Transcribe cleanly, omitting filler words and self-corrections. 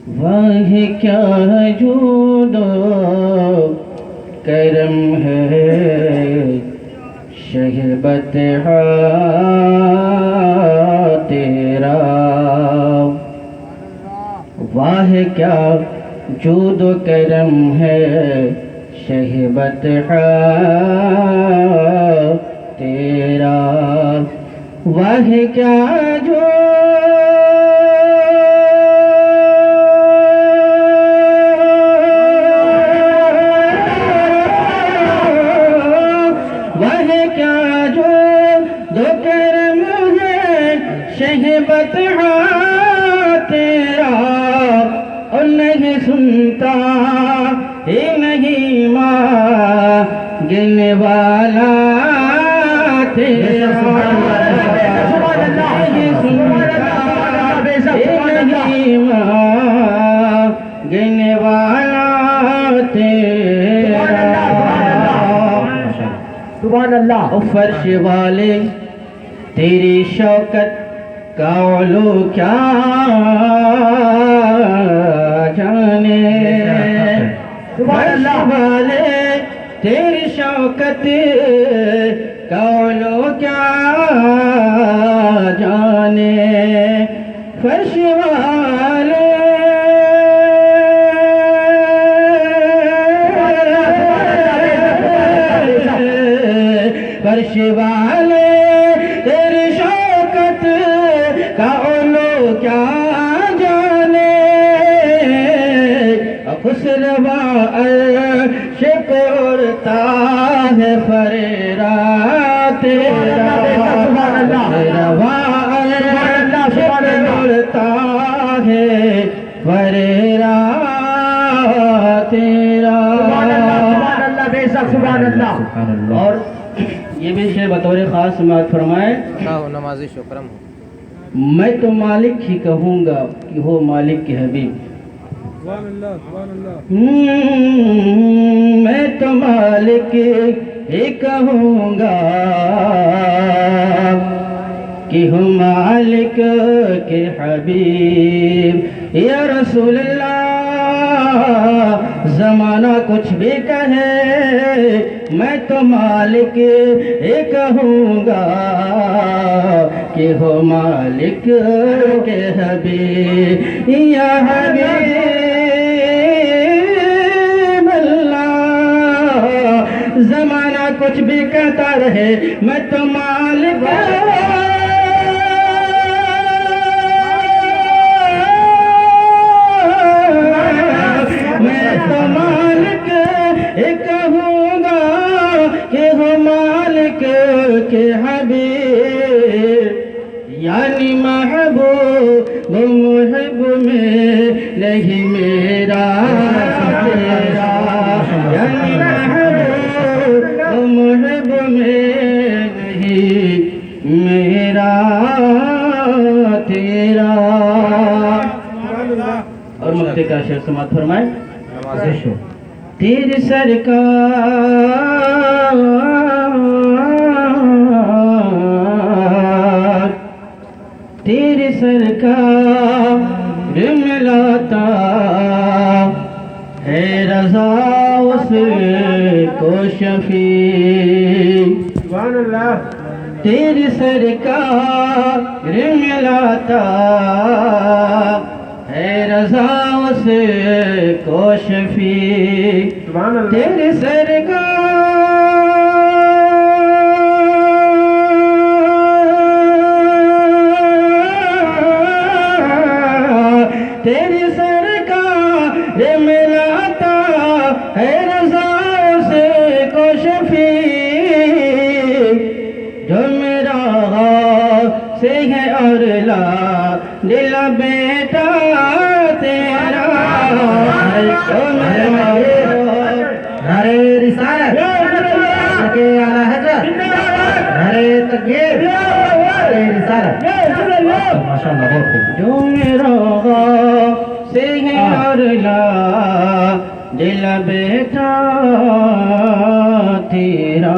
واہ کیا جود و کرم ہے شہبت تیرا، واہ کیا جود و کرم ہے شہبت تیرا، واہ کیا شہبت تیرا، اور نہیں سنتا ہی نہیں مانگنے والا تیرا، نہیں سنتا ہی نہیں مانگنے والا تیرا، سبحان اللہ۔ فرش والے تیری شوکت کا علو کیا جانے، فرش والے تیری شوکت کا علو کیا جانے، فرش والے فرش والے تیری شوکت کا علو کیا جانے، خسروا عرش پہ اڑتا ہے فریرا تیرا، خسروا عرش پہ اڑتا ہے فریرا تیرا، سبحان اللہ۔ اور یہ بھی شعر بطور خاص سماعت فرمائے، نمازی شکرم ہو، میں تو مالک ہی کہوں گا کہ ہو مالک کے حبیب، سبحان اللہ سبحان اللہ۔ میں تو مالک ہی کہوں گا کہ ہو مالک کے حبیب، یا رسول اللہ زمانہ کچھ بھی کہے میں تو مالک ہی کہوں گا کہ ہو مالک کے حبیب، یا حبیب اللہ زمانہ کچھ بھی کہتا رہے میں تو مالک میں تو مالک کہوں گا کہ ہو مالک کے حبیب، یعنی محبوب محب میں نہیں میرا تیرا، یعنی محبوب محب میں نہیں میرا تیرا، اور مقتے کا شعر سماعت فرمائے، نمازی شو، تیری سرکار تیری سرکار ملاتا ہے رضا اس کو شفیع، سبحان اللہ۔ تیری سرکار ملاتا ہے رضا اس کو شفیع، سبحان اللہ۔ تیری سرکار تیری سرکار ملاتا ہے رضا سے کو شفیع، جو میرا سے ہے اور لا دل بیٹا تیرا، جو میرا نعرہ رسالت، کے اعلیٰ حضرت، نعرہ تکبیر، نعرہ رسالت، ماشاء اللہ بہت خوب، جو میرا سے ہے اور لا دل بیٹا تیرا،